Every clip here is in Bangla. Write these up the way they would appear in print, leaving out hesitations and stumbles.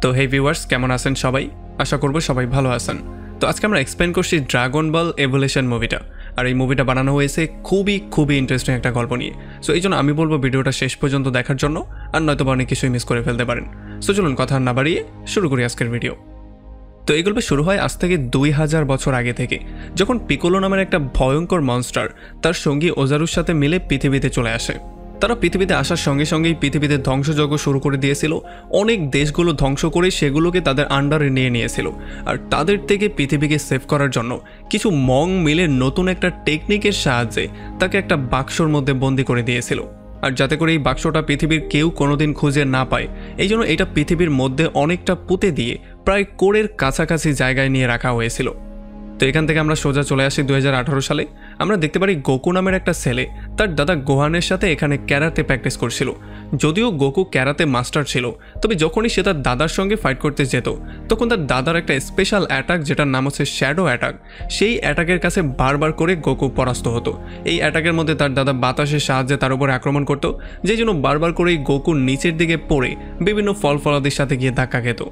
তো হে ভিউয়ার্স, কেমন আছেন সবাই? আশা করব সবাই ভালো আছেন। তো আজকে আমরা এক্সপ্লেন করছি ড্রাগন বল এভলিউশন মুভিটা। আর এই মুভিটা বানানো হয়েছে খুবই ইন্টারেস্টিং একটা গল্প নিয়ে। সো এই জন্য আমি বলবো ভিডিওটা শেষ পর্যন্ত দেখার জন্য, আর নয়তো অনেক কিছুই মিস করে ফেলতে পারেন। সো চলুন কথা না বাড়িয়ে শুরু করি আজকের ভিডিও। তো এই গল্পে শুরু হয় আজ থেকে 2000 বছর আগে থেকে, যখন পিকোলো নামের একটা ভয়ঙ্কর মনস্টার তার সঙ্গী ওজারুর সাথে মিলে পৃথিবীতে চলে আসে। তারা পৃথিবীতে আসার সঙ্গে সঙ্গেই পৃথিবীতে ধ্বংসযজ্ঞ শুরু করে দিয়েছিল। অনেক দেশগুলো ধ্বংস করে সেগুলোকে তাদের আন্ডারে নিয়েছিল। আর তাদের থেকে পৃথিবীকে সেভ করার জন্য কিছু মং মিলে নতুন একটা টেকনিকের সাহায্যে তাকে একটা বাক্সর মধ্যে বন্দি করে দিয়েছিল। আর যাতে করে এই বাক্সটা পৃথিবীর কেউ কোনোদিন খুঁজে না পায়, এই জন্য এটা পৃথিবীর মধ্যে অনেকটা পুঁতে দিয়ে প্রায় কোরের কাছাকাছি জায়গায় নিয়ে রাখা হয়েছিল। তো এখান থেকে আমরা সোজা চলে আসি 2018 সালে। আমরা দেখতে পারি গোকু নামের একটা ছেলে তার দাদা গোহানের সাথে এখানে ক্যারাতে প্র্যাকটিস করছিল। যদিও গোকু ক্যারাতে মাস্টার ছিল, তবে যখনই সে তার দাদার সঙ্গে ফাইট করতে যেত, তখন তার দাদার একটা স্পেশাল অ্যাটাক, যেটার নাম হচ্ছে শ্যাডো অ্যাটাক, সেই অ্যাটাকের কাছে বারবার করে গোকু পরাস্ত হতো। এই অ্যাটাকের মধ্যে তার দাদা বাতাসের সাহায্যে তার উপরে আক্রমণ করতো, যেই জন্য বারবার করেই গোকু নিচের দিকে পড়ে বিভিন্ন ফলাদির সাথে গিয়ে ধাক্কা খেত।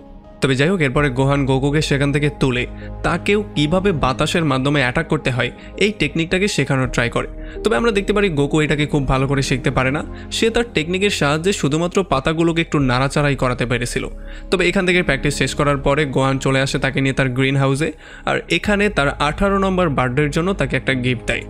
তবে যাই হোক, এরপরে গোহান গোকুকে সেখান থেকে তুলে তাকেও কিভাবে বাতাসের মাধ্যমে অ্যাটাক করতে হয় এই টেকনিকটাকে শেখানোর ট্রাই করে। তবে আমরা দেখতে পারি গোকু এটাকে খুব ভালো করে শিখতে পারে না। সে তার টেকনিকের সাহায্যে শুধুমাত্র পাতাগুলোকে একটু নাড়াচাড়াই করাতে পেরেছিল। তবে এখান থেকে প্র্যাকটিস শেষ করার পরে গোহান চলে আসে তাকে নিয়ে তার গ্রিন হাউসে। আর এখানে তার 18 নম্বর বার্থডের জন্য তাকে একটা গিফট দেয়।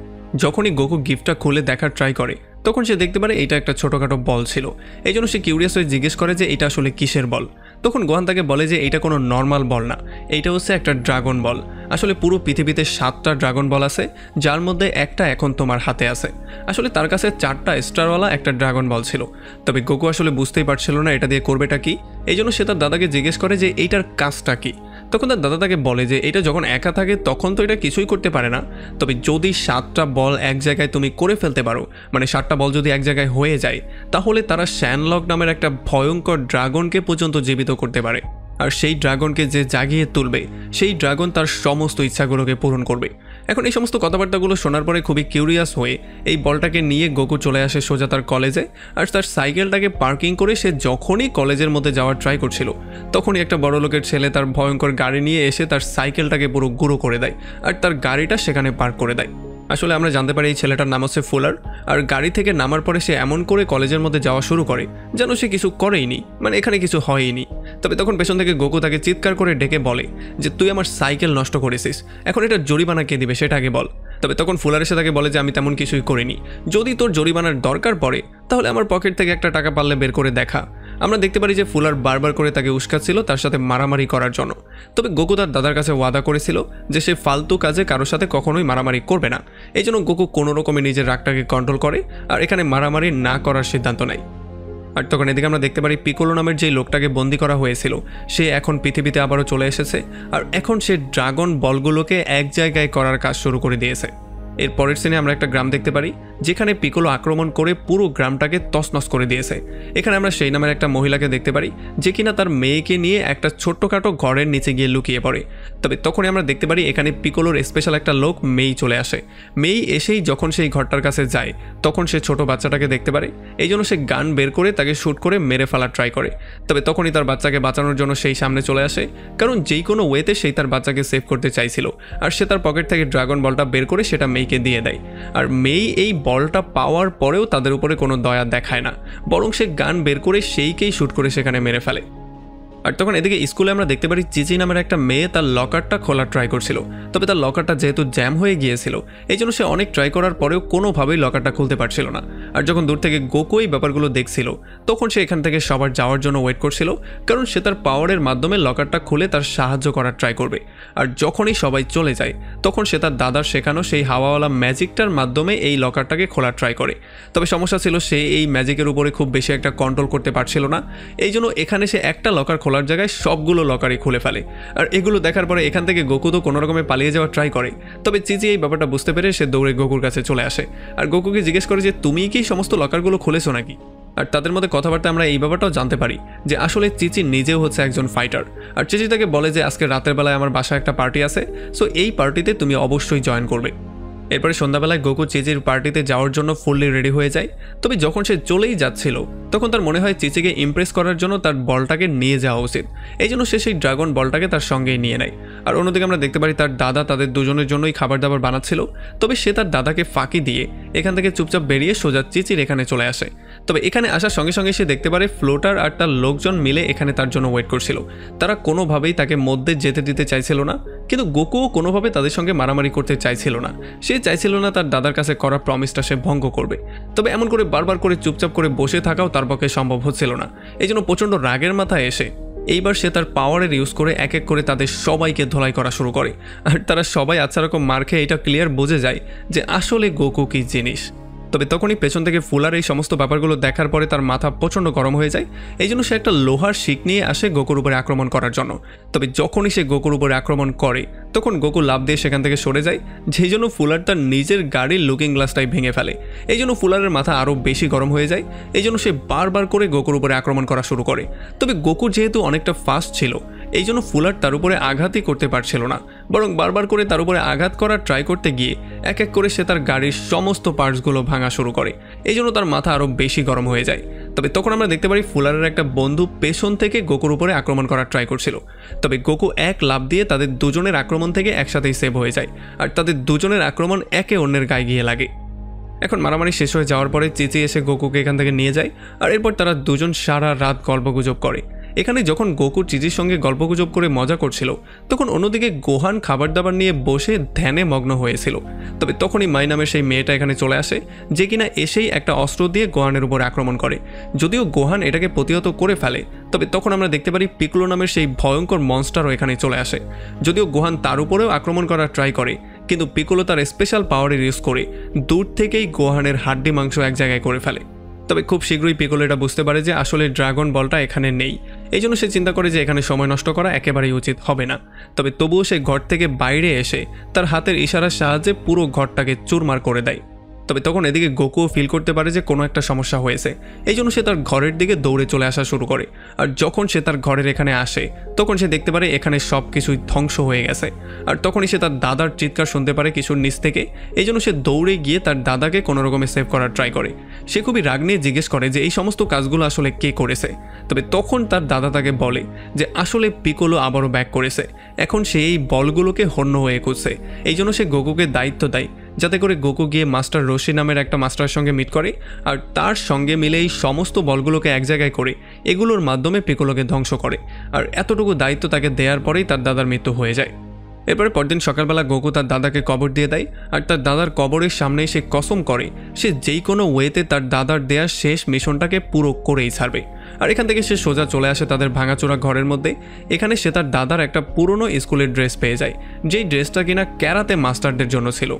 যখনই গোকু গিফটটা খুলে দেখার ট্রাই করে, তখন সে দেখতে পারে এটা একটা ছোটোখাটো বল ছিল। এই জন্য সে কিউরিয়াস হয়ে জিজ্ঞেস করে যে এটা আসলে কিসের বল। তখন গোহান তাকে বলে যে এটা কোনো নর্মাল বল না, এইটা হচ্ছে একটা ড্রাগন বল। আসলে পুরো পৃথিবীতে 7টা ড্রাগন বল আছে, যার মধ্যে একটা এখন তোমার হাতে আছে। আসলে তার কাছে 4টা স্টারওয়ালা একটা ড্রাগন বল ছিল। তবে গোকু আসলে বুঝতেই পারছিল না এটা দিয়ে করবেটা কি। এই জন্য সে তার দাদাকে জিজ্ঞেস করে যে এইটার কাজটা কি। তখন তার দাদা তাকে বলে যে এটা যখন একা থাকে তখন তো এটা কিছুই করতে পারে না, তবে যদি 7টা বল এক জায়গায় তুমি করে ফেলতে পারো, মানে 7টা বল যদি এক জায়গায় হয়ে যায়, তাহলে তারা শ্যানলক নামের একটা ভয়ঙ্কর ড্রাগনকে পর্যন্ত জীবিত করতে পারে। আর সেই ড্রাগনকে যে জাগিয়ে তুলবে, সেই ড্রাগন তার সমস্ত ইচ্ছাগুলোকে পূরণ করবে। এখন এই সমস্ত কথাবার্তাগুলো শোনার পরে খুবই কিউরিয়াস হয়ে এই বলটাকে নিয়ে গোকু চলে আসে সোজা তার কলেজে। আর তার সাইকেলটাকে পার্কিং করে সে যখনই কলেজের মধ্যে যাওয়ার ট্রাই করছিল, তখনই একটা বড় লোকের ছেলে তার ভয়ঙ্কর গাড়ি নিয়ে এসে তার সাইকেলটাকে পুরো গুঁড়ো করে দেয় আর তার গাড়িটা সেখানে পার্ক করে দেয়। আসলে আমরা জানতে পারি এই ছেলেটার নাম হচ্ছে ফুলার। আর গাড়ি থেকে নামার পরে সে এমন করে কলেজের মধ্যে যাওয়া শুরু করে যেন সে কিছু করেইনি, মানে এখানে কিছু হয়ইনি। তবে তখন পেছন থেকে গোকু তাকে চিৎকার করে ডেকে বলে যে তুই আমার সাইকেল নষ্ট করেছিস, এখন এটা জরিমানা কে দিবে সেটা আগে বল। তবে তখন ফুলার এসে তাকে বলে যে আমি তেমন কিছুই করিনি, যদি তোর জরিমানার দরকার পড়ে তাহলে আমার পকেট থেকে একটা টাকা পারলে বের করে দেখা। আমরা দেখতে পারি যে ফুলার বারবার করে তাকে উস্কাচ্ছিল তার সাথে মারামারি করার জন্য। তবে গোকু তার দাদার কাছে ওয়াদা করেছিল যে সে ফালতু কাজে কারোর সাথে কখনোই মারামারি করবে না। এই জন্য গোকু কোনো রকমে নিজের রাগটাকে কন্ট্রোল করে আর এখানে মারামারি না করার সিদ্ধান্ত নেয়। আর তখন এদিকে আমরা দেখতে পারি পিকোলো নামের যেই লোকটাকে বন্দি করা হয়েছিল, সে এখন পৃথিবীতে আবারও চলে এসেছে। আর এখন সে ড্রাগন বলগুলোকে এক জায়গায় করার কাজ শুরু করে দিয়েছে। এর পরের সিনে আমরা একটা গ্রাম দেখতে পারি যেখানে পিকোলো আক্রমণ করে পুরো গ্রামটাকে তছনছ করে দিয়েছে। এখানে আমরা সেই নামের একটা মহিলাকে দেখতে পারি যে কিনা তার মেয়েকে নিয়ে একটা ছোট্টখাটো ঘরের নিচে গিয়ে লুকিয়ে পড়ে। তবে তখনই আমরা দেখতে পারি এখানে পিকোলোর স্পেশাল একটা লোক মেই চলে আসে। মেই এসেই যখন সেই ঘরটার কাছে যায়, তখন সে ছোট বাচ্চাটাকে দেখতে পারে। এই জন্য সে গান বের করে তাকে শ্যুট করে মেরে ফেলার ট্রাই করে। তবে তখনই তার বাচ্চাকে বাঁচানোর জন্য সেই সামনে চলে আসে, কারণ যেই কোনো ওয়েতে সেই তার বাচ্চাকে সেভ করতে চাইছিল। আর সে তার পকেট থেকে ড্রাগন বলটা বের করে সেটা মেইকে দিয়ে দেয়। আর মেই এই বলটা পাওয়ার পরেও তাদের উপরে কোনো দয়া দেখায় না, বরং সে গান বের করে সেইকেই শ্যুট করে সেখানে মেরে ফেলে। আর তখন এদিকে স্কুলে আমরা দেখতে পারি চিচি নামের একটা মেয়ে তার লকারটা খোলার ট্রাই করছিল। তবে তার লকারটা যেহেতু জ্যাম হয়ে গিয়েছিল, এই জন্য সে অনেক ট্রাই করার পরেও কোনোভাবেই লকারটা খুলতে পারছিল না। আর যখন দূর থেকে গোকু এই ব্যাপারগুলো দেখছিল, তখন সে এখান থেকে সবার যাওয়ার জন্য ওয়েট করছিল, কারণ সে তার পাওয়ারের মাধ্যমে লকারটা খুলে তার সাহায্য করার ট্রাই করবে। আর যখনই সবাই চলে যায়, তখন সে তার দাদার শেখানো সেই হাওয়াওয়ালা ম্যাজিকটার মাধ্যমে এই লকারটাকে খোলার ট্রাই করে। তবে সমস্যা ছিল সে এই ম্যাজিকের উপরে খুব বেশি একটা কন্ট্রোল করতে পারছিল না। এই জন্য এখানে সে একটা লকার খোলার জায়গায় সবগুলো লকারই খুলে ফেলে। আর এগুলো দেখার পরে এখান থেকে গোকু তো কোনো রকমে পালিয়ে যাওয়ার ট্রাই করে। তবে চিচি এই ব্যাপারটা বুঝতে পেরে সে দৌড়ে গোকুর কাছে চলে আসে আর গোকুকে জিজ্ঞেস করে যে তুমি কি সমস্ত লকারগুলো খুলেছো নাকি। আর তাদের মধ্যে কথাবার্তা আমরা এই ব্যাপারটাও জানতে পারি যে আসলে চিচি নিজেও হচ্ছে একজন ফাইটার। আর চিচি তাকে বলে যে আজকে রাতের বেলায় আমার বাসায় একটা পার্টি আছে, সো এই পার্টিতে তুমি অবশ্যই জয়েন করবে। এরপরে সন্ধ্যাবেলায় গোকু চিচির পার্টিতে যাওয়ার জন্য ফুললি রেডি হয়ে যায়। তবে যখন সে চলেই যাচ্ছিল তখন তার মনে হয় চিচিকে ইমপ্রেস করার জন্য তার বলটাকে নিয়ে যাওয়া উচিত। এই জন্য সে সেই ড্রাগন বলটাকে তার সঙ্গেই নিয়ে নেয়। আর অন্যদিকে আমরা দেখতে পারি তার দাদা তাদের দুজনের জন্যই খাবার দাবার বানাচ্ছিল। তবে সে তার দাদাকে ফাঁকি দিয়ে এখান থেকে চুপচাপ বেরিয়ে সোজা চিচির এখানে চলে আসে। তবে এখানে আসার সঙ্গে সঙ্গে সে দেখতে পারে ফ্লোটার আর তার লোকজন মিলে এখানে তার জন্য ওয়েট করছিল। তারা কোনোভাবেই তাকে মধ্যে যেতে দিতে চাইছিল না, কিন্তু গোকুও কোনোভাবে তাদের সঙ্গে মারামারি করতে চাইছিল না। সে চাইছিল না তার দাদার কাছে করা প্রমিসটা সে ভঙ্গ করবে। তবে এমন করে বারবার করে চুপচাপ করে বসে থাকাও তার পক্ষে সম্ভব হচ্ছিল না। এই জন্য প্রচণ্ড রাগের মাথায় এসে এইবার সে তার পাওয়ারের ইউজ করে এক এক করে তাদের সবাইকে ধোলাই করা শুরু করে। আর তারা সবাই আচ্ছা রকম মার খেয়ে এটা ক্লিয়ার বুঝে যায় যে আসলে গোকু কি জিনিস। তবে তখনই পেছন থেকে ফুলার এই সমস্ত ব্যাপারগুলো দেখার পরে তার মাথা প্রচণ্ড গরম হয়ে যায়। এই জন্য সে একটা লোহার শিক নিয়ে আসে গোকুর উপরে আক্রমণ করার জন্য। তবে যখনই সে গোকুর উপরে আক্রমণ করে তখন গোকু লাফ দিয়ে সেখান থেকে সরে যায়, যেই জন্য ফুলার তার নিজের গাড়ির লুকিং গ্লাসটাই ভেঙে ফেলে। এই জন্য ফুলারের মাথা আরও বেশি গরম হয়ে যায়। এই জন্য সে বারবার করে গোকুর উপরে আক্রমণ করা শুরু করে। তবে গোকু যেহেতু অনেকটা ফাস্ট ছিল এই জন্য ফুলার তার উপরে আঘাতই করতে পারছিল না, বরং বারবার করে তার উপরে আঘাত করার ট্রাই করতে গিয়ে এক এক করে সে তার গাড়ির সমস্ত পার্টসগুলো ভাঙা শুরু করে। এই জন্য তার মাথা আরও বেশি গরম হয়ে যায়। তবে তখন আমরা দেখতে পারি ফুলারের একটা বন্ধু পেছন থেকে গোকুর উপরে আক্রমণ করার ট্রাই করছিল। তবে গোকু এক লাফ দিয়ে তাদের দুজনের আক্রমণ থেকে একসাথেই সেভ হয়ে যায়, আর তাদের দুজনের আক্রমণ একে অন্যের গায়ে গিয়ে লাগে। এখন মারামারি শেষ হয়ে যাওয়ার পরে চিচি এসে গোকুকে এখান থেকে নিয়ে যায়, আর এরপর তারা দুজন সারা রাত গল্পগুজব করে। এখানে যখন গোকু চিচির সঙ্গে গল্পগুজব করে মজা করছিল তখন অন্যদিকে গোহান খাবার দাবার নিয়ে বসে ধ্যানে মগ্ন হয়েছিল। তবে তখনই মাই নামের সেই মেয়েটা এখানে চলে আসে, যে কিনা এসেই একটা অস্ত্র দিয়ে গোহানের উপর আক্রমণ করে। যদিও গোহান এটাকে প্রতিহত করে ফেলে, তবে তখন আমরা দেখতে পারি পিকলো নামের সেই ভয়ঙ্কর মনস্টারও এখানে চলে আসে। যদিও গোহান তার উপরেও আক্রমণ করার ট্রাই করে, কিন্তু পিকলো তার স্পেশাল পাওয়ারের ইউজ করে দূর থেকেই গোহানের হাড্ডি মাংস এক জায়গায় করে ফেলে। তবে খুব শীঘ্রই পিকলো এটা বুঝতে পারে যে আসলে ড্রাগন বলটা এখানে নেই। এই জন্য সে চিন্তা করে যে এখানে সময় নষ্ট করা একেবারেই উচিত হবে না। তবে তবুও সে ঘর থেকে বাইরে এসে তার হাতের ইশারার সাহায্যে পুরো ঘরটাকে চুরমার করে দেয়। তবে তখন এদিকে গোকুও ফিল করতে পারে যে কোনো একটা সমস্যা হয়েছে। এই জন্য সে তার ঘরের দিকে দৌড়ে চলে আসা শুরু করে। আর যখন সে তার ঘরের এখানে আসে তখন সে দেখতে পারে এখানে সব কিছুই ধ্বংস হয়ে গেছে। আর তখনই সে তার দাদার চিৎকার শুনতে পারে কিছুর নিচ থেকে। এই জন্য সে দৌড়ে গিয়ে তার দাদাকে কোনো রকমে সেভ করার ট্রাই করে। সে খুবই রাগ নিয়ে জিজ্ঞেস করে যে এই সমস্ত কাজগুলো আসলে কে করেছে। তবে তখন তার দাদা তাকে বলে যে আসলে পিকলো আবারও ব্যাক করেছে, এখন সে এই বলগুলোকে হন্য হয়ে খুঁজছে। এই জন্য সে গোকুকে দায়িত্ব দেয় যাতে করে গোকু গিয়ে মাস্টার রশি নামের একটা মাস্টারের সঙ্গে মিট করে, আর তার সঙ্গে মিলে এই সমস্ত বলগুলোকে এক জায়গায় করে এগুলোর মাধ্যমে পিকলোকে ধ্বংস করে। আর এতটুকু দায়িত্ব তাকে দেওয়ার পরেই তার দাদার মৃত্যু হয়ে যায়। এরপরে পরদিন সকালবেলা গোকু তার দাদাকে কবর দিয়ে দেয়, আর তার দাদার কবরের সামনেই সে কসম করে সে যেই কোনো ওয়েতে তার দাদার দেয়া শেষ মিশনটাকে পুরো করেই ছাড়বে। আর এখান থেকে সে সোজা চলে আসে তাদের ভাঙাচোরা ঘরের মধ্যে। এখানে সে তার দাদার একটা পুরনো স্কুলের ড্রেস পেয়ে যায়, যেই ড্রেসটা কিনা ক্যারাতে মাস্টারদের জন্য ছিল।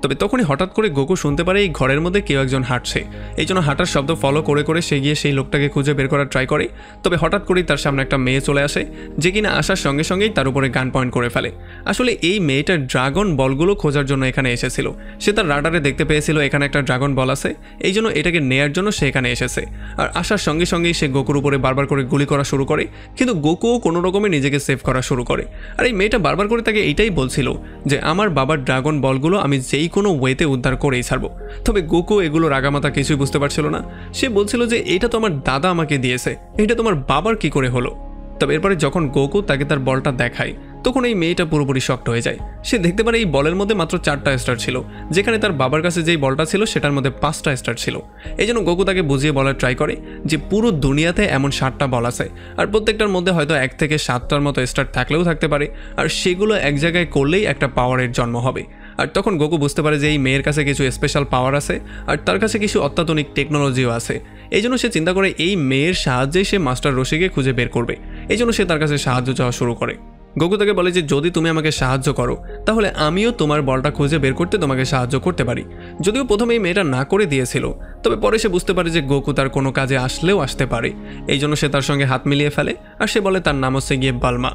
তবে তখনই হঠাৎ করে গোকু শুনতে পারে এই ঘরের মধ্যে কেউ একজন হাঁটছে। এই জন্য হাঁটার শব্দ ফলো করে করে সে গিয়ে সেই লোকটাকে খুঁজে বের করার ট্রাই করে। তবে হঠাৎ করেই তার সামনে একটা মেয়ে চলে আসে, যে কিনা আসার সঙ্গে সঙ্গেই তার উপরে গান পয়েন্ট করে ফেলে। আসলে এই মেয়েটার ড্রাগন বলগুলো খোঁজার জন্য এখানে এসেছিল। সে তার রাডারে দেখতে পেয়েছিল এখানে একটা ড্রাগন বল আছে, এই জন্য এটাকে নেয়ার জন্য সে এখানে এসেছে। আর আসার সঙ্গে সঙ্গেই সে গোকুর উপরে বারবার করে গুলি করা শুরু করে, কিন্তু গোকুও কোনো রকমে নিজেকে সেভ করা শুরু করে। আর এই মেয়েটা বারবার করে তাকে এইটাই বলছিল যে আমার বাবার ড্রাগন বলগুলো আমি যেই কোনো ওয়েতে উদ্ধার করেই ছাড়বো। তবে গোকু এগুলো রাগামাতা কিছুই বুঝতে পারছিল না। সে বলছিল যে এটা তো আমার দাদা আমাকে দিয়েছে, এটা তোমার বাবার কি করে হলো। তবে এরপরে যখন গোকু তাকে তার বলটা দেখায় তখন এই মেয়েটা পুরোপুরি শক্ট হয়ে যায়। সে দেখতে পারে এই বলের মধ্যে মাত্র 4টা স্টার ছিল, যেখানে তার বাবার কাছে যেই বলটা ছিল সেটার মধ্যে 5টা স্টার ছিল। এই জন্য গোকু তাকে বুঝিয়ে বলার ট্রাই করে যে পুরো দুনিয়াতে এমন 7টা বল আছে, আর প্রত্যেকটার মধ্যে হয়তো 1 থেকে 7টার মতো স্টার থাকলেও থাকতে পারে, আর সেগুলো এক জায়গায় করলেই একটা পাওয়ারের জন্ম হবে। আর তখন গোকু বুঝতে পারে যে এই মেয়ের কাছে কিছু স্পেশাল পাওয়ার আছে, আর তার কাছে কিছু অত্যাধুনিক টেকনোলজিও আছে। এই জন্য সে চিন্তা করে এই মেয়ের সাহায্যে সে মাস্টার রশিকে খুঁজে বের করবে। এই জন্য সে তার কাছে সাহায্য চাওয়া শুরু করে। গোকু তাকে বলে যে যদি তুমি আমাকে সাহায্য করো তাহলে আমিও তোমার বলটা খুঁজে বের করতে তোমাকে সাহায্য করতে পারি। যদিও প্রথমে এই মেয়েটা না করে দিয়েছিল, তবে পরে সে বুঝতে পারে যে গোকু তার কোনো কাজে আসলেও আসতে পারে। এই জন্য সে তার সঙ্গে হাত মিলিয়ে ফেলে, আর সে বলে তার নাম হচ্ছে গিয়ে বালমা।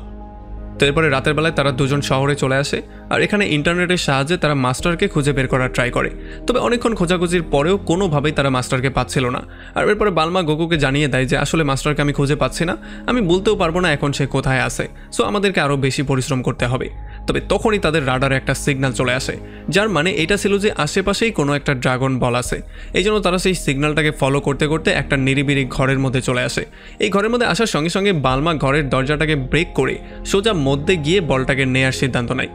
তো এরপরে রাতের বেলায় তারা দুজন শহরে চলে আসে, আর এখানে ইন্টারনেটের সাহায্যে তারা মাস্টারকে খুঁজে বের করার ট্রাই করে। তবে অনেকক্ষণ খোঁজাখুঁজির পরেও কোনোভাবেই তারা মাস্টারকে পাচ্ছিল না। আর এরপরে বালমা গোকুকে জানিয়ে দেয় যে আসলে মাস্টারকে আমি খুঁজে পাচ্ছি না, আমি বলতেও পারবো না এখন সে কোথায় আছে, সো আমাদেরকে আরও বেশি পরিশ্রম করতে হবে। তবে তখনই তাদের রাডারে একটা সিগন্যাল চলে আসে, যার মানে এটা ছিল যে আশেপাশেই কোনো একটা ড্রাগন বল আছে। এই জন্য তারা সেই সিগন্যালটাকে ফলো করতে করতে একটা নিরিবিলি ঘরের মধ্যে চলে আসে। এই ঘরের মধ্যে আসার সঙ্গে সঙ্গে বালমা ঘরের দরজাটাকে ব্রেক করে সোজা মধ্যে গিয়ে বলটাকে নেয়ার সিদ্ধান্ত নেয়।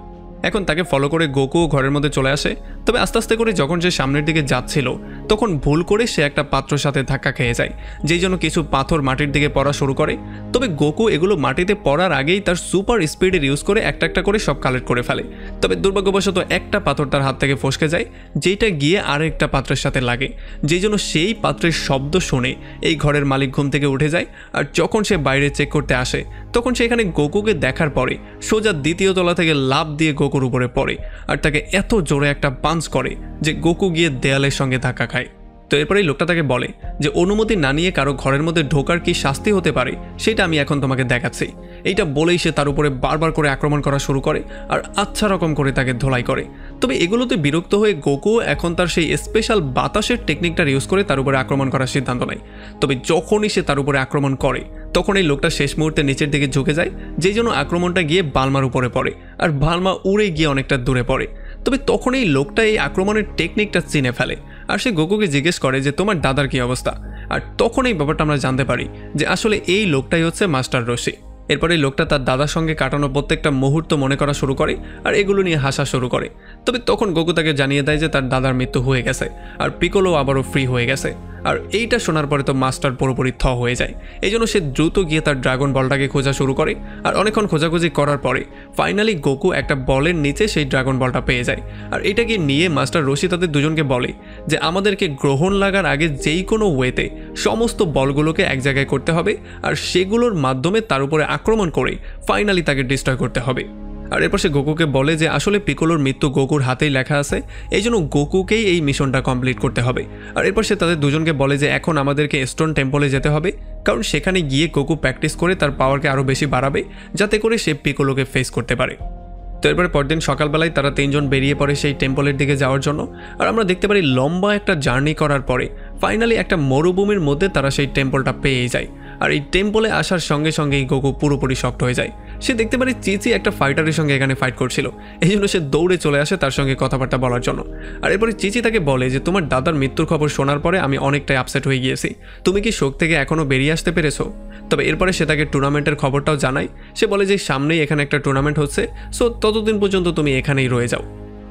এখন তাকে ফলো করে গোকুও ঘরের মধ্যে চলে আসে। তবে আস্তে আস্তে করে যখন সে সামনের দিকে যাচ্ছিল তখন ভুল করে সে একটা পাত্রর সাথে ধাক্কা খেয়ে যায়, যেই জন্য কিছু পাথর মাটির দিকে পড়া শুরু করে। তবে গোকু এগুলো মাটিতে পড়ার আগেই তার সুপার স্পিডের ইউজ করে একটা একটা করে সব কালেক্ট করে ফেলে। তবে দুর্ভাগ্যবশত একটা পাথর তার হাত থেকে ফসকে যায়, যেটা গিয়ে আরেকটা পাত্রের সাথে লাগে, যেই জন্য সেই পাত্রের শব্দ শুনে এই ঘরের মালিক ঘুম থেকে উঠে যায়। আর যখন সে বাইরে চেক করতে আসে তখন সে এখানে গোকুকে দেখার পরে সোজা দ্বিতীয় তলা থেকে লাফ দিয়ে গোকুর উপরে পড়ে আর তাকে এত জোরে একটা পাঞ্চ করে যে গোকু গিয়ে দেয়ালের সঙ্গে ধাক্কা খায়। তো এরপরেই লোকটা তাকে বলে যে অনুমতি না নিয়ে কারো ঘরের মধ্যে ঢোকার কি শাস্তি হতে পারে সেটা আমি এখন তোমাকে দেখাচ্ছি। এইটা বলেই সে তার উপরে বারবার করে আক্রমণ করা শুরু করে আর আচ্ছা রকম করে তাকে ধোলাই করে। তবে এগুলোতে বিরক্ত হয়ে গোকু এখন তার সেই স্পেশাল বাতাসের টেকনিকটা ইউজ করে তার উপরে আক্রমণ করার সিদ্ধান্ত নেয়। তবে যখনই সে তার উপরে আক্রমণ করে তখন এই লোকটা শেষ মুহূর্তে নিচের দিকে ঝুঁকে যায়, যেই জন্য আক্রমণটা গিয়ে বালমার উপরে পড়ে আর বালমা উড়ে গিয়ে অনেকটা দূরে পড়ে। তবে তখন এই লোকটা এই আক্রমণের টেকনিকটা চিনে ফেলে আর সে গোকুকে জিজ্ঞেস করে যে তোমার দাদার কি অবস্থা। আর তখন এই ব্যাপারটা আমরা জানতে পারি যে আসলে এই লোকটাই হচ্ছে মাস্টার রশি। এরপরে লোকটা তার দাদার সঙ্গে কাটানো প্রত্যেকটা মুহূর্ত মনে করা শুরু করে আর এগুলো নিয়ে হাসা শুরু করে। তবে তখন গোকু তাকে জানিয়ে দেয় যে তার দাদার মৃত্যু হয়ে গেছে আর পিকোলো আবারও ফ্রি হয়ে গেছে। আর এইটা শোনার পরে তো মাস্টার পুরোপুরি থ হয়ে যায়। এই জন্য সে দ্রুত গিয়ে তার ড্রাগন বলটাকে খোঁজা শুরু করে আর অনেকক্ষণ খোঁজাখুঁজি করার পরে ফাইনালি গোকু একটা বলের নিচে সেই ড্রাগন বলটা পেয়ে যায়। আর এটাকে নিয়ে মাস্টার রশি তাদের দুজনকে বলে যে আমাদেরকে গ্রহণ লাগার আগে যেই কোনো ওয়েতে সমস্ত বলগুলোকে এক জায়গায় করতে হবে আর সেগুলোর মাধ্যমে তার উপরে আক্রমণ করে ফাইনালি তাকে ডিস্ট্রয় করতে হবে। আর এরপর সে গোকুকে বলে যে আসলে পিকোলোর মৃত্যু গোকুর হাতেই লেখা আছে, এই জন্য গোকুকেই এই মিশনটা কমপ্লিট করতে হবে। আর এরপর সে তাদের দুজনকে বলে যে এখন আমাদেরকে স্টোন টেম্পলে যেতে হবে, কারণ সেখানে গিয়ে গোকু প্র্যাকটিস করে তার পাওয়ারকে আরও বেশি বাড়াবে যাতে করে সে পিকোলোকে ফেস করতে পারে। তো এরপরে পরদিন সকালবেলায় তারা তিনজন বেরিয়ে পড়ে সেই টেম্পলের দিকে যাওয়ার জন্য। আর আমরা দেখতে পারি লম্বা একটা জার্নি করার পরে ফাইনালি একটা মরুভূমির মধ্যে তারা সেই টেম্পলটা পেয়ে যায়। আর এই টেম্পলে আসার সঙ্গে সঙ্গেই গোকু পুরোপুরি শক্ট হয়ে যায়। সে দেখতে পারে চিচি একটা ফাইটারের সঙ্গে এখানে ফাইট করছিল, এই জন্য সে দৌড়ে চলে আসে তার সঙ্গে কথাবার্তা বলার জন্য। আর এরপরে চিচি তাকে বলে যে তোমার দাদার মৃত্যুর খবর শোনার পরে আমি অনেকটাই আপসেট হয়ে গিয়েছি, তুমি কি শোক থেকে এখনও বেরিয়ে আসতে পেরেছো? তবে এরপরে সে তাকে টুর্নামেন্টের খবরটাও জানায়। সে বলে যে সামনেই এখানে একটা টুর্নামেন্ট হচ্ছে, সো ততদিন পর্যন্ত তুমি এখানেই রয়ে যাও।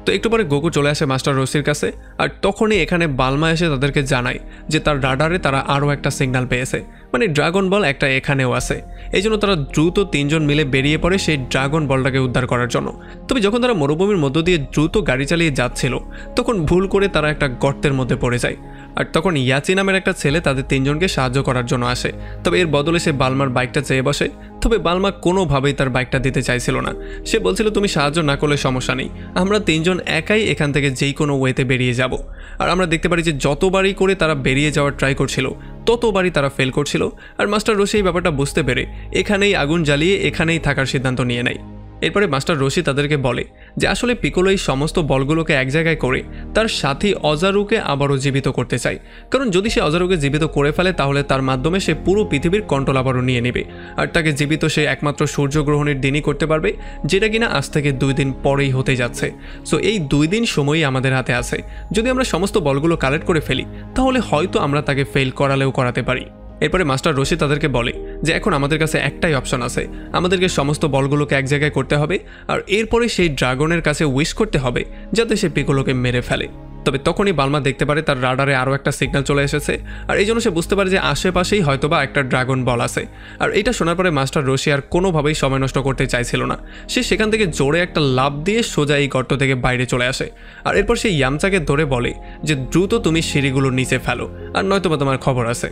তো একটু পরে গোকু চলে আসে মাস্টার রশির কাছে আর তখনই এখানে বালমা এসে তাদেরকে জানায় যে তার রাডারে তারা আরও একটা সিগন্যাল পেয়েছে, মানে ড্রাগন বল একটা এখানেও আছে। এই জন্য তারা দ্রুত তিনজন মিলে বেরিয়ে পড়ে সেই ড্রাগন বলটাকে উদ্ধার করার জন্য। তবে যখন তারা মরুভূমির মধ্য দিয়ে দ্রুত গাড়ি চালিয়ে যাচ্ছিল তখন ভুল করে তারা একটা গর্তের মধ্যে পড়ে যায়। আর তখন ইয়াচি নামের একটা ছেলে তাদের তিনজনকে সাহায্য করার জন্য আসে। তবে এর বদলে সে বালমার বাইকটা চেয়ে বসে। তবে বালমা কোনোভাবেই তার বাইকটা দিতে চাইছিল না। সে বলছিল তুমি সাহায্য না করলে সমস্যা নেই, আমরা তিনজন একাই এখান থেকে যেই কোনো ওয়েতে বেরিয়ে যাব। আর আমরা দেখতে পারি যে যতবারই করে তারা বেরিয়ে যাওয়ার ট্রাই করছিল ততবারই তারা ফেল করছিল। আর মাস্টার রশি এই ব্যাপারটা বুঝতে পেরে এখানেই আগুন জ্বালিয়ে এখানেই থাকার সিদ্ধান্ত নিয়ে নেয়। এরপরে মাস্টার রশি তাদেরকে বলে যে আসলে পিকোলো এই সমস্ত বলগুলোকে এক জায়গায় করে তার সাথী অজারুকে আবারও জীবিত করতে চায়, কারণ যদি সে অজারুকে জীবিত করে ফেলে তাহলে তার মাধ্যমে সে পুরো পৃথিবীর কন্ট্রোল আবারও নিয়ে নেবে। আর তাকে জীবিত সে একমাত্র সূর্যগ্রহণের দিনই করতে পারবে, যেটা কিনা আজ থেকে 2 দিন পরেই হতে যাচ্ছে। সো এই 2 দিন সময়ই আমাদের হাতে আছে। যদি আমরা সমস্ত বলগুলো কালেক্ট করে ফেলি তাহলে হয়তো আমরা তাকে ফেল করালেও করাতে পারি। এরপরে মাস্টার রশি তাদেরকে বলে যে এখন আমাদের কাছে একটাই অপশন আছে, আমাদেরকে সমস্ত বলগুলোকে এক জায়গায় করতে হবে আর এরপরে সেই ড্রাগনের কাছে উইশ করতে হবে যাতে সে পিকোলোকে মেরে ফেলে। তবে তখনই বালমা দেখতে পারে তার রাডারে আরও একটা সিগন্যাল চলে এসেছে আর এই জন্য সে বুঝতে পারে যে আশেপাশেই হয়তোবা একটা ড্রাগন বল আছে। আর এটা শোনার পরে মাস্টার রশি আর কোনোভাবেই সময় নষ্ট করতে চাইছিল না। সে সেখান থেকে জোরে একটা লাফ দিয়ে সোজা এই গর্ত থেকে বাইরে চলে আসে। আর এরপর সে ইয়ামচাকে ধরে বলে যে দ্রুত তুমি সিঁড়িগুলোর নিচে ফেলো আর নয়তোবা তোমার খবর আছে।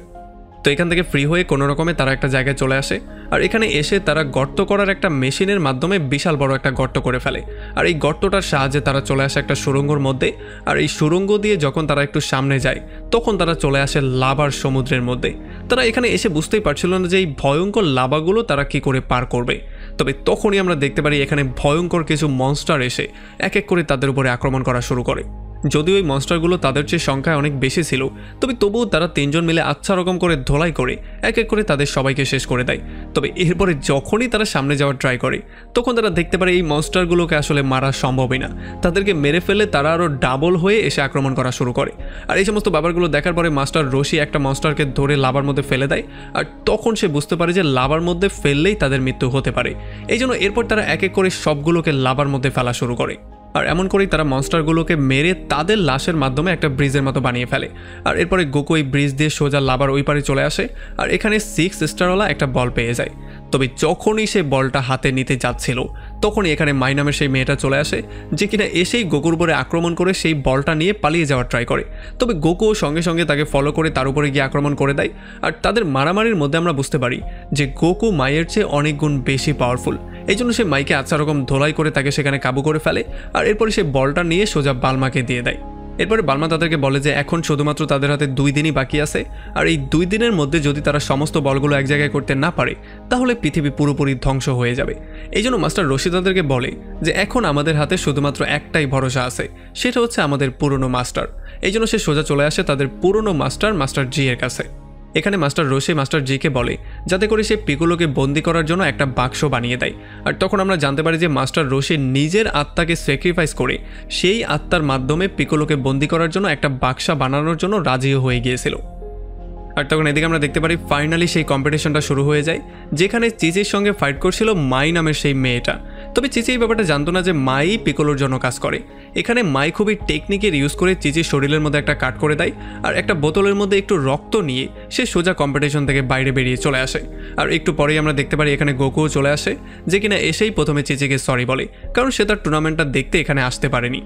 তো এখান থেকে ফ্রি হয়ে কোনো রকমে তারা একটা জায়গায় চলে আসে আর এখানে এসে তারা গর্ত করার একটা মেশিনের মাধ্যমে বিশাল বড় একটা গর্ত করে ফেলে। আর এই গর্তটার সাহায্যে তারা চলে আসে একটা সুড়ঙ্গর মধ্যে। আর এই সুড়ঙ্গ দিয়ে যখন তারা একটু সামনে যায় তখন তারা চলে আসে লাভার সমুদ্রের মধ্যে। তারা এখানে এসে বুঝতেই পারছিল না যে এই ভয়ঙ্কর লাভাগুলো তারা কি করে পার করবে। তবে তখনই আমরা দেখতে পারি এখানে ভয়ঙ্কর কিছু মনস্টার এসে এক এক করে তাদের উপরে আক্রমণ করা শুরু করে। যদিও ওই মনস্টারগুলো তাদের চেয়ে সংখ্যায় অনেক বেশি ছিল, তবে তবুও তারা তিনজন মিলে আচ্ছা রকম করে ধোলাই করে এক এক করে তাদের সবাইকে শেষ করে দেয়। তবে এরপরে যখনই তারা সামনে যাওয়ার ট্রাই করে তখন তারা দেখতে পারে এই মনস্টারগুলোকে আসলে মারা সম্ভবই না। তাদেরকে মেরে ফেলে তারা আরও ডাবল হয়ে এসে আক্রমণ করা শুরু করে। আর এই সমস্ত ব্যাপারগুলো দেখার পরে মাস্টার রশি একটা মনস্টারকে ধরে লাভার মধ্যে ফেলে দেয়। আর তখন সে বুঝতে পারে যে লাভার মধ্যে ফেললেই তাদের মৃত্যু হতে পারে। এই জন্য এরপর তারা এক এক করে সবগুলোকে লাভার মধ্যে ফেলা শুরু করে। আর এমন করেই তারা মনস্টারগুলোকে মেরে তাদের লাশের মাধ্যমে একটা ব্রিজের মতো বানিয়ে ফেলে। আর এরপরে গোকু এই ব্রিজ দিয়ে সোজা লাভার ওই পারে চলে আসে আর এখানে 6 স্টারওয়ালা একটা বল পেয়ে যায়। তবে যখনই সে বলটা হাতে নিতে যাচ্ছিল তখনই এখানে মাই নামের সেই মেয়েটা চলে আসে, যে কিনা এসেই গোকুর উপরে আক্রমণ করে সেই বলটা নিয়ে পালিয়ে যাওয়ার ট্রাই করে। তবে গোকুও সঙ্গে সঙ্গে তাকে ফলো করে তার উপরে গিয়ে আক্রমণ করে দেয়। আর তাদের মারামারির মধ্যে আমরা বুঝতে পারি যে গোকু মায়ের চেয়ে অনেক গুণ বেশি পাওয়ারফুল। এই জন্য সে মাইকে আচ্ছা রকম ধোলাই করে তাকে সেখানে কাবু করে ফেলে। আর এরপরে সে বলটা নিয়ে সোজা বালমাকে দিয়ে দেয়। এরপরে বালমা তাদেরকে বলে যে এখন শুধুমাত্র তাদের হাতে 2 দিনই বাকি আছে, আর এই 2 দিনের মধ্যে যদি তারা সমস্ত বলগুলো এক জায়গায় করতে না পারে তাহলে পৃথিবী পুরোপুরি ধ্বংস হয়ে যাবে। এই জন্য মাস্টার রশি তাদেরকে বলে যে এখন আমাদের হাতে শুধুমাত্র একটাই ভরসা আছে, সেটা হচ্ছে আমাদের পুরনো মাস্টার। এই জন্য সে সোজা চলে আসে তাদের পুরনো মাস্টার জি এর কাছে। এখানে মাস্টার রশি মাস্টার জিকে বলে যাতে করে সে পিকোলোকে বন্দি করার জন্য একটা বাক্স বানিয়ে দেয়। আর তখন আমরা জানতে পারি যে মাস্টার রশি নিজের আত্মাকে স্যাক্রিফাইস করে সেই আত্মার মাধ্যমে পিকোলোকে বন্দি করার জন্য একটা বাক্সা বানানোর জন্য রাজিও হয়ে গিয়েছিল। আর তখন এদিকে আমরা দেখতে পারি ফাইনালি সেই কম্পিটিশনটা শুরু হয়ে যায়, যেখানে চিচির সঙ্গে ফাইট করছিল মাই নামের সেই মেয়েটা। তবে চিচি এই ব্যাপারটা জানতো না যে মাই পিকোলোর জন্য কাজ করে। এখানে মাই খুবই টেকনিকের ইউজ করে চিচির শরীরের মধ্যে একটা কাট করে দেয় আর একটা বোতলের মধ্যে একটু রক্ত নিয়ে সে সোজা কম্পিটিশন থেকে বাইরে বেরিয়ে চলে আসে। আর একটু পরেই আমরা দেখতে পারি এখানে গোকুও চলে আসে, যে কিনা এসেই প্রথমে চিচিকে সরি বলে, কারণ সে তার টুর্নামেন্টটা দেখতে এখানে আসতে পারেনি।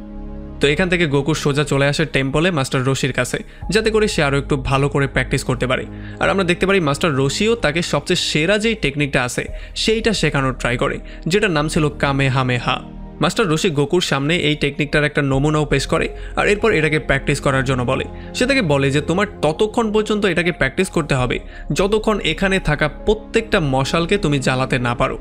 তো এখান থেকে গোকু সোজা চলে আসে টেম্পলে মাস্টার রশির কাছে, যাতে করে সে আরও একটু ভালো করে প্র্যাকটিস করতে পারে। আর আমরা দেখতে পারি মাস্টার রশিও তাকে সবচেয়ে সেরা যেই টেকনিকটা আছে সেইটা শেখানোর ট্রাই করে, যেটার নাম ছিল কামেহামেহা। মাস্টার রশি গোকুর সামনে এই টেকনিকটার একটা নমুনাও পেশ করে আর এরপর এটাকে প্র্যাকটিস করার জন্য বলে। সে তাকে বলে যে তোমার ততক্ষণ পর্যন্ত এটাকে প্র্যাকটিস করতে হবে যতক্ষণ এখানে থাকা প্রত্যেকটা মশালকে তুমি জ্বালাতে না পারো।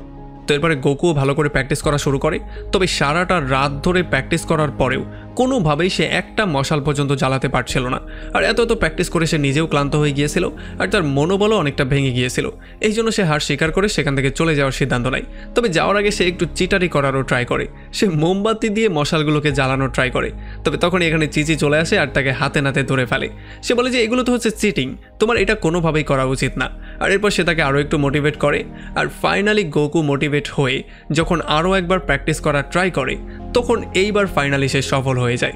তো এরপরে গোকুও ভালো করে প্র্যাকটিস করা শুরু করে। তবে সারাটা রাত ধরে প্র্যাকটিস করার পরেও কোনোভাবেই সে একটা মশাল পর্যন্ত জ্বালাতে পারছিল না। আর এত প্র্যাকটিস করে সে নিজেও ক্লান্ত হয়ে গিয়েছিল আর তার মনোবলও অনেকটা ভেঙে গিয়েছিল। এই জন্য সে হার স্বীকার করে সেখান থেকে চলে যাওয়ার সিদ্ধান্ত নেয়। তবে যাওয়ার আগে সে একটু চিটারি করারও ট্রাই করে, সে মোমবাতি দিয়ে মশালগুলোকে জ্বালানোর ট্রাই করে। তবে তখন এখানে চিচি চলে আসে আর তাকে হাতে নাতে ধরে ফেলে। সে বলে যে এগুলো তো হচ্ছে চিটিং, তোমার এটা কোনোভাবেই করা উচিত না। আর এরপর সে তাকে আরও একটু মোটিভেট করে। আর ফাইনালি গোকু মোটিভেট হয়ে যখন আরও একবার প্র্যাকটিস করার ট্রাই করে তখন এইবার ফাইনালি সে সফল হয়ে যায়।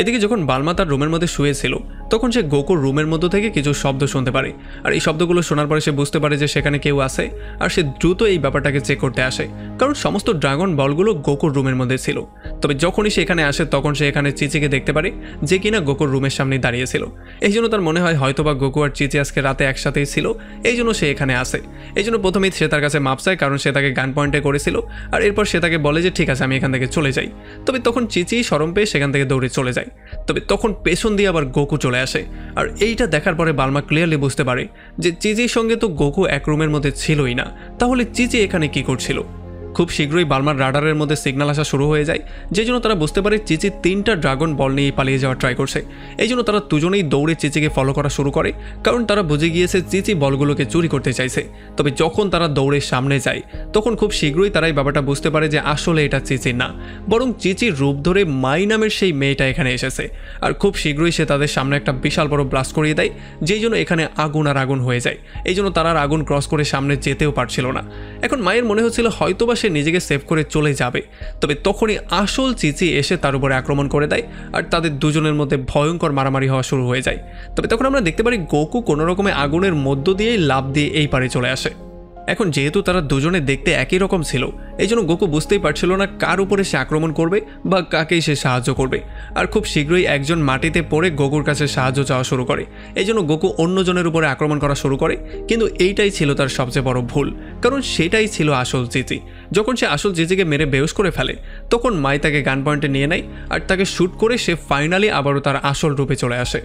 এদিকে যখন বালমা তার রুমের মধ্যে শুয়েছিল তখন সে গোকুর রুমের মধ্য থেকে কিছু শব্দ শুনতে পারে। আর এই শব্দগুলো শোনার পরে সে বুঝতে পারে যে সেখানে কেউ আছে। আর সে দ্রুত এই ব্যাপারটাকে চেক করতে আসে, কারণ সমস্ত ড্রাগন বলগুলো গোকুর রুমের মধ্যে ছিল। তবে যখনই সে এখানে আসে তখন সে এখানে চিচিকে দেখতে পারে, যে কিনা গোকুর রুমের সামনে দাঁড়িয়েছিল। এই জন্য তার মনে হয় হয়তোবা গোকু আর চিচি আজকে রাতে একসাথেই ছিল, এই জন্য সে এখানে আসে। এই জন্য প্রথমেই সে তার কাছে মাপ চায়, কারণ সে তাকে গান পয়েন্টে করেছিল। আর এরপর সে তাকে বলে যে ঠিক আছে আমি এখান থেকে চলে যাই। তবে তখন চিচি শরম পেয়ে সেখান থেকে দৌড়ে চলে যায়। তবে তখন পেছন দিয়ে আবার গোকু চলে আসে। আর এইটা দেখার পরে বালমা ক্লিয়ারলি বুঝতে পারে যে চিচির সঙ্গে তো গোকু এক রুমের মধ্যে ছিলই না, তাহলে চিচি এখানে কি করছিল। খুব শীঘ্রই বালমার রাডারের মধ্যে সিগন্যাল আসা শুরু হয়ে যায়, যে জন্য তারা বুঝতে পারে চিচি 3টা ড্রাগন বল নিয়ে পালিয়ে যাওয়ার ট্রাই করছে। এই জন্য তারা দুজনেই দৌড়ে চিচিকে ফলো করা শুরু করে, কারণ তারা বুঝে গিয়েছে চিচি বলগুলোকে চুরি করতে চাইছে। তবে যখন তারা দৌড়ে সামনে যায় তখন খুব শীঘ্রই তারা এই ব্যাপারটা বুঝতে পারে যে আসলে এটা চিচি না, বরং চিচির রূপ ধরে মাই নামের সেই মেয়েটা এখানে এসেছে। আর খুব শীঘ্রই সে তাদের সামনে একটা বিশাল বড় ব্লাস্ট করিয়ে দেয়, যেই জন্য এখানে আগুন আর আগুন হয়ে যায়। এই জন্য তারা আর আগুন ক্রস করে সামনে যেতেও পারছিল না। এখন মায়ের মনে হচ্ছিল হয়তোবা সে নিজেকে সেভ করে চলে যাবে। তবে তখনই আসল চিচি এসে তার উপরে আক্রমণ করে দেয় আর তাদের দুজনের মধ্যে ভয়ঙ্কর মারামারি হওয়া শুরু হয়ে যায়। তবে তখন আমরা দেখতে পারি গোকু কোনো রকমে আগুনের মধ্য দিয়েই লাফ দিয়ে এই পারে চলে আসে। এখন যেহেতু তারা দুজনে দেখতে একই রকম ছিল, এই জন্য গোকু বুঝতেই পারছিল না কার উপরে সে আক্রমণ করবে বা কাকেই সে সাহায্য করবে। আর খুব শীঘ্রই একজন মাটিতে পড়ে গোকুর কাছে সাহায্য চাওয়া শুরু করে। এই জন্য গোকু অন্যজনের উপরে আক্রমণ করা শুরু করে, কিন্তু এইটাই ছিল তার সবচেয়ে বড় ভুল, কারণ সেটাই ছিল আসল চিচি। যখন সে আসল চিচিকে মেরে বেহুশ করে ফেলে তখন মাই তাকে গান পয়েন্টে নিয়ে নেয় আর তাকে শ্যুট করে সে ফাইনালি আবারও তার আসল রূপে চলে আসে।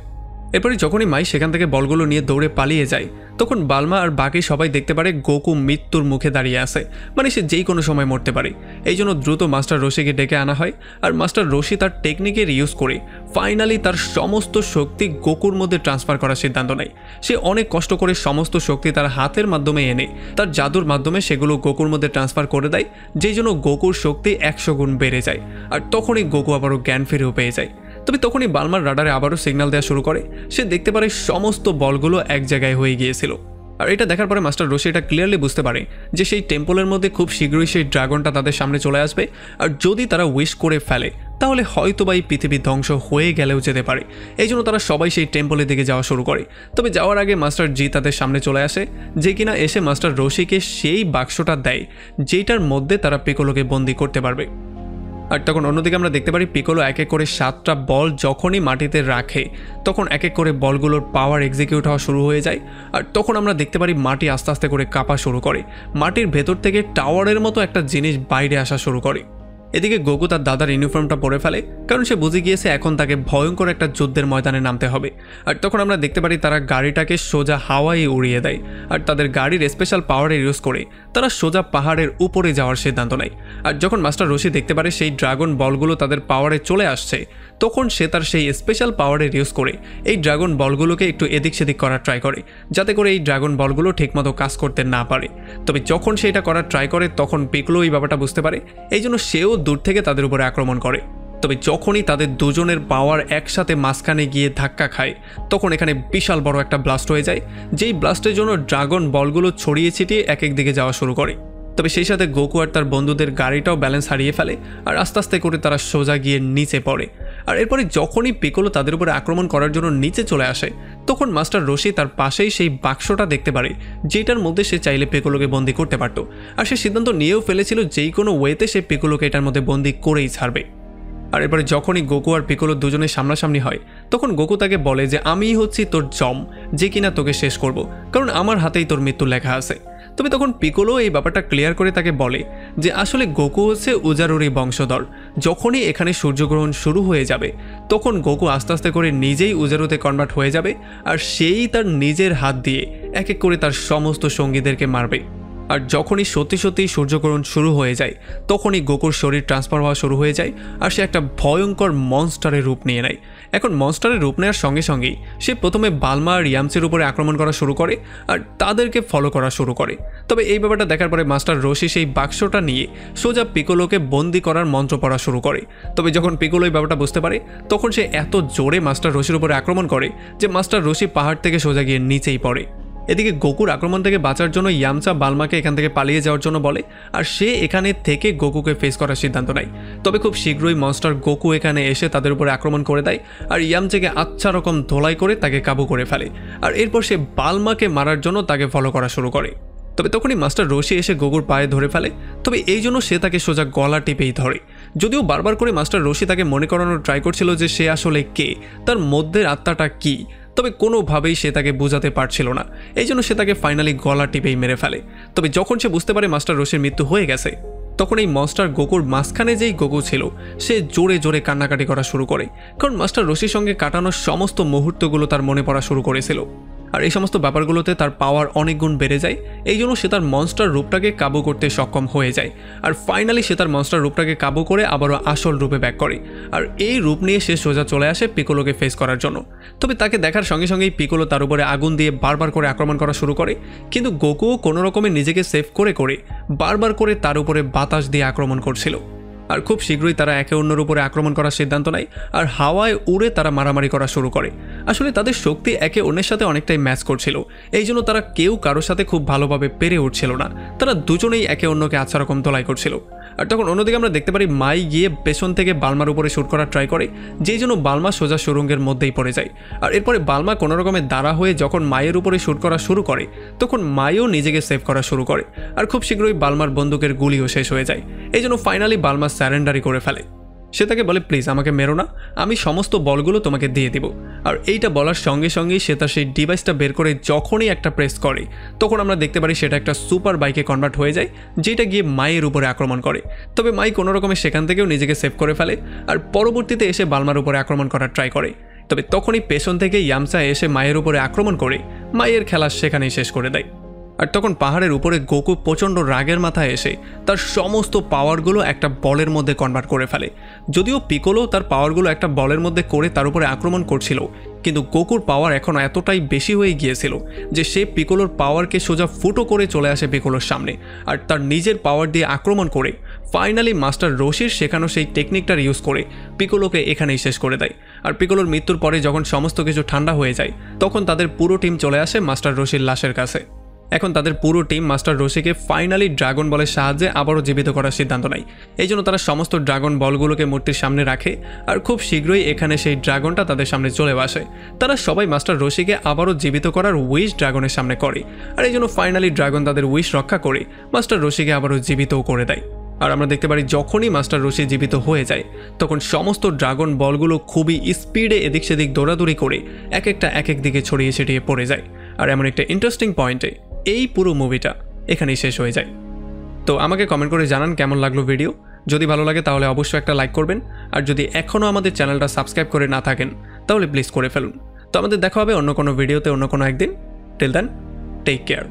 এরপরে যখনই মাই সেখান থেকে বলগুলো নিয়ে দৌড়ে পালিয়ে যায় তখন বালমা আর বাকি সবাই দেখতে পারে গোকু মৃত্যুর মুখে দাঁড়িয়ে আছে, মানে সে যেই কোনো সময় মরতে পারে। এই জন্য দ্রুত মাস্টার রশিকে ডেকে আনা হয় আর মাস্টার রশি তার টেকনিকের ইউজ করে ফাইনালি তার সমস্ত শক্তি গোকুর মধ্যে ট্রান্সফার করার সিদ্ধান্ত নেয়। সে অনেক কষ্ট করে সমস্ত শক্তি তার হাতের মাধ্যমে এনে তার জাদুর মাধ্যমে সেগুলো গোকুর মধ্যে ট্রান্সফার করে দেয়, যেই জন্য গোকুর শক্তি 100 গুণ বেড়ে যায়। আর তখনই গোকু আবারও জ্ঞান ফিরেও পেয়ে যায়। তবে তখনই বালমার রাডারে আবারও সিগন্যাল দেওয়া শুরু করে। সে দেখতে পারে সমস্ত বলগুলো এক জায়গায় হয়ে গিয়েছিল। আর এটা দেখার পরে মাস্টার রশি এটা ক্লিয়ারলি বুঝতে পারে যে সেই টেম্পলের মধ্যে খুব শীঘ্রই সেই ড্রাগনটা তাদের সামনে চলে আসবে। আর যদি তারা উইশ করে ফেলে তাহলে হয়তো বা এই পৃথিবী ধ্বংস হয়ে গেলেও যেতে পারে। এই জন্য তারা সবাই সেই টেম্পলের দিকে যাওয়া শুরু করে। তবে যাওয়ার আগে মাস্টার জি তাদের সামনে চলে আসে, যে কিনা এসে মাস্টার রশিকে সেই বাক্সটা দেয় যেটার মধ্যে তারা পিকোলোকে বন্দি করতে পারবে। আর তখন অন্যদিকে আমরা দেখতে পারি পিকোলো এক এক করে 7টা বল যখনই মাটিতে রাখে তখন এক এক করে বলগুলোর পাওয়ার এক্সিকিউট হওয়া শুরু হয়ে যায়। আর তখন আমরা দেখতে পারি মাটি আস্তে আস্তে করে কাঁপা শুরু করে, মাটির ভেতর থেকে টাওয়ারের মতো একটা জিনিস বাইরে আসা শুরু করে। এদিকে গোকু তার দাদার ইউনিফর্মটা পরে ফেলে, কারণ সে বুঝে গিয়েছে এখন তাকে ভয়ঙ্কর একটা যুদ্ধের ময়দানে নামতে হবে। আর তখন আমরা দেখতে পারি তারা গাড়িটাকে সোজা হাওয়ায় উড়িয়ে দেয় আর তাদের গাড়ির স্পেশাল পাওয়ারের ইউজ করে তারা সোজা পাহাড়ের উপরে যাওয়ার সিদ্ধান্ত নেয়। আর যখন মাস্টার রশি দেখতে পারে সেই ড্রাগন বলগুলো তাদের পাওয়ারে চলে আসছে তখন সে তার সেই স্পেশাল পাওয়ারের ইউজ করে এই ড্রাগন বলগুলোকে একটু এদিক সেদিক করার ট্রাই করে, যাতে করে এই ড্রাগন বলগুলো ঠিকমতো কাজ করতে না পারে। তবে যখন সে এটা করার ট্রাই করে তখন পিকলো এই ব্যাপারটা বুঝতে পারে, এই জন্য সেও দূর থেকে তাদের উপরে আক্রমণ করে। তবে যখনই তাদের দুজনের পাওয়ার একসাথে মাঝখানে গিয়ে ধাক্কা খায় তখন এখানে বিশাল বড় একটা ব্লাস্ট হয়ে যায়, যেই ব্লাস্টের জন্য ড্রাগন বলগুলো ছড়িয়ে ছিটিয়ে এক এক দিকে যাওয়া শুরু করে। তবে সেই সাথে গোকু আর তার বন্ধুদের গাড়িটাও ব্যালেন্স হারিয়ে ফেলে আর আস্তে আস্তে করে তারা সোজা গিয়ে নিচে পড়ে। আর এরপরে যখনই পিকোলো তাদের উপরে আক্রমণ করার জন্য নিচে চলে আসে তখন মাস্টার রশি তার পাশেই সেই বাক্সটা দেখতে পারে যেটার মধ্যে সে চাইলে পিকোলোকে বন্দি করতে পারত। আর সে সিদ্ধান্ত নিয়েও ফেলেছিল যেই কোনো ওয়েতে সে পিকোলোকে এটার মধ্যে বন্দি করেই ছাড়বে। আর এরপরে যখনই গোকু আর পিকোলো দুজনের সামনাসামনি হয় তখন গোকু তাকে বলে যে আমিই হচ্ছি তোর জম, যে কিনা তোকে শেষ করব, কারণ আমার হাতেই তোর মৃত্যু লেখা আছে। তবে তখন পিকোলো এই ব্যাপারটা ক্লিয়ার করে তাকে বলে যে আসলে গোকু হচ্ছে উজারুরি বংশধর, যখনই এখানে সূর্যগ্রহণ শুরু হয়ে যাবে তখন গোকু আস্তে আস্তে করে নিজেই উজারুতে কনভার্ট হয়ে যাবে আর সেই তার নিজের হাত দিয়ে এক এক করে তার সমস্ত সঙ্গীদেরকে মারবে। আর যখনই সত্যি সত্যি সূর্যগ্রহণ শুরু হয়ে যায় তখনই গোকুর শরীর ট্রান্সফার হওয়া শুরু হয়ে যায় আর সে একটা ভয়ঙ্কর মনস্টারের রূপ নিয়ে নেয়। এখন মনস্টারের রূপ নেওয়ার সঙ্গে সঙ্গেই সে প্রথমে বালমা আর ইয়ামসের উপরে আক্রমণ করা শুরু করে আর তাদেরকে ফলো করা শুরু করে। তবে এই ব্যাপারটা দেখার পরে মাস্টার রশি সেই বাক্সটা নিয়ে সোজা পিকোলোকে বন্দি করার মন্ত্র পড়া শুরু করে। তবে যখন পিকোলো এই ব্যাপারটা বুঝতে পারে তখন সে এত জোরে মাস্টার রশির উপরে আক্রমণ করে যে মাস্টার রশি পাহাড় থেকে সোজা গিয়ে নিচেই পড়ে। এদিকে গোকুর আক্রমণ থেকে বাঁচার জন্য ইয়ামচা বালমাকে এখান থেকে পালিয়ে যাওয়ার জন্য বলে আর সে এখানে থেকে গোকুকে ফেস করার সিদ্ধান্ত নেয়। তবে খুব শীঘ্রই মনস্টার গোকু এখানে এসে তাদের উপরে আক্রমণ করে দেয় আর ইয়ামচাকে আচ্ছা রকম ধোলাই করে তাকে কাবু করে ফেলে। আর এরপর সে বালমাকে মারার জন্য তাকে ফলো করা শুরু করে। তবে তখনই মাস্টার রশি এসে গোকুর পায়ে ধরে ফেলে, তবে এই জন্য সে তাকে সোজা গলা টিপেই ধরে। যদিও বারবার করে মাস্টার রশি তাকে মনে করানোর ট্রাই করছিল যে সে আসলে কে, তার মধ্যের আত্মাটা কি, তবে কোনোভাবেই সে তাকে বোঝাতে পারছিল না। এই জন্য সে তাকে ফাইনালি গলা টিপেই মেরে ফেলে। তবে যখন সে বুঝতে পারে মাস্টার রশির মৃত্যু হয়ে গেছে তখন এই মনস্টার গোকুর মাঝখানে যেই গোকু ছিল সে জোরে জোরে কান্নাকাটি করা শুরু করে, কারণ মাস্টার রশির সঙ্গে কাটানোর সমস্ত মুহূর্তগুলো তার মনে পড়া শুরু করেছিল। আর এই সমস্ত ব্যাপারগুলোতে তার পাওয়ার অনেক গুণ বেড়ে যায়, এই জন্য সে তার মনস্টার রূপটাকে কাবু করতে সক্ষম হয়ে যায়। আর ফাইনালি সে তার মনস্টার রূপটাকে কাবু করে আবারও আসল রূপে ব্যাক করে আর এই রূপ নিয়ে সে সোজা চলে আসে পিকোলোকে ফেস করার জন্য। তবে তাকে দেখার সঙ্গে সঙ্গেই পিকোলো তার উপরে আগুন দিয়ে বারবার করে আক্রমণ করা শুরু করে, কিন্তু গোকুও কোনো রকমে নিজেকে সেভ করে বারবার করে তার উপরে বাতাস দিয়ে আক্রমণ করছিল। আর খুব শীঘ্রই তারা একে অন্যের উপরে আক্রমণ করার সিদ্ধান্ত নেয় আর হাওয়ায় উড়ে তারা মারামারি করা শুরু করে। আসলে তাদের শক্তি একে অন্যের সাথে অনেকটাই ম্যাচ করছিল, এই জন্য তারা কেউ কারোর সাথে খুব ভালোভাবে পেরে উঠছিল না, তারা দুজনেই একে অন্যকে আচ্ছা রকম তোলাই করছিল। আর তখন অন্যদিকে আমরা দেখতে পারি মাই গিয়ে পেছন থেকে বালমার উপরে শুট করার ট্রাই করে, যেই জন্য বালমা সোজা সুরঙ্গের মধ্যেই পড়ে যায়। আর এরপরে বালমা কোনো রকমের দাঁড়া হয়ে যখন মায়ের উপরে শুট করা শুরু করে তখন মাইও নিজেকে সেভ করা শুরু করে আর খুব শীঘ্রই বালমার বন্দুকের গুলিও শেষ হয়ে যায়। এই জন্য ফাইনালি বালমা স্যারেন্ডারি করে ফেলে। সে তাকে বলে প্লিজ আমাকে মেরো না, আমি সমস্ত বলগুলো তোমাকে দিয়ে দিব। আর এইটা বলার সঙ্গে সঙ্গেই সে তার সেই ডিভাইসটা বের করে যখনই একটা প্রেস করে তখন আমরা দেখতে পারি সেটা একটা সুপার বাইকে কনভার্ট হয়ে যায়, যেটা গিয়ে মায়ের উপরে আক্রমণ করে। তবে মাই কোনো রকমে সেখান থেকেও নিজেকে সেভ করে ফেলে আর পরবর্তীতে এসে বালমার উপরে আক্রমণ করার ট্রাই করে, তবে তখনই পেছন থেকে ইয়ামচা এসে মায়ের উপরে আক্রমণ করে মায়ের খেলা সেখানেই শেষ করে দেয়। আর তখন পাহাড়ের উপরে গোকু প্রচণ্ড রাগের মাথায় এসে তার সমস্ত পাওয়ারগুলো একটা বলের মধ্যে কনভার্ট করে ফেলে। যদিও পিকোলো তার পাওয়ারগুলো একটা বলের মধ্যে করে তার উপরে আক্রমণ করছিল, কিন্তু গোকুর পাওয়ার এখন এতটাই বেশি হয়ে গিয়েছিল যে সে পিকোলোর পাওয়ারকে সোজা ফুটো করে চলে আসে পিকোলোর সামনে, আর তার নিজের পাওয়ার দিয়ে আক্রমণ করে ফাইনালি মাস্টার রোশির শেখানো সেই টেকনিকটার ইউজ করে পিকোলোকে এখানেই শেষ করে দেয়। আর পিকোলোর মৃত্যুর পরে যখন সমস্ত কিছু ঠান্ডা হয়ে যায় তখন তাদের পুরো টিম চলে আসে মাস্টার রোশির লাশের কাছে। এখন তাদের পুরো টিম মাস্টার রোশিকে ফাইনালি ড্রাগন বলের সাহায্যে আবারও জীবিত করার সিদ্ধান্ত নেয়। এই জন্য তারা সমস্ত ড্রাগন বলগুলোকে মূর্তির সামনে রাখে, আর খুব শীঘ্রই এখানে সেই ড্রাগনটা তাদের সামনে চলে আসে। তারা সবাই মাস্টার রোশিকে আবারও জীবিত করার উইশ ড্রাগনের সামনে করে, আর এই জন্য ফাইনালি ড্রাগন তাদের উইশ রক্ষা করে মাস্টার রোশিকে আবারও জীবিতও করে দেয়। আর আমরা দেখতে পারি যখনই মাস্টার রোশি জীবিত হয়ে যায় তখন সমস্ত ড্রাগন বলগুলো খুবই স্পিডে এদিক সেদিক দৌড়াদৌড়ি করে এক এক দিকে ছড়িয়ে ছিটিয়ে পড়ে যায়। আর এমন একটা ইন্টারেস্টিং পয়েন্টে এই পুরো মুভিটা এখানেই শেষ হয়ে যায়। তো আমাকে কমেন্ট করে জানান কেমন লাগলো ভিডিও। যদি ভালো লাগে তাহলে অবশ্যই একটা লাইক করবেন, আর যদি এখনও আমাদের চ্যানেলটা সাবস্ক্রাইব করে না থাকেন তাহলে প্লিজ করে ফেলুন। তো আমাদের দেখা হবে অন্য কোনো ভিডিওতে অন্য কোনো একদিন। Till then, take care.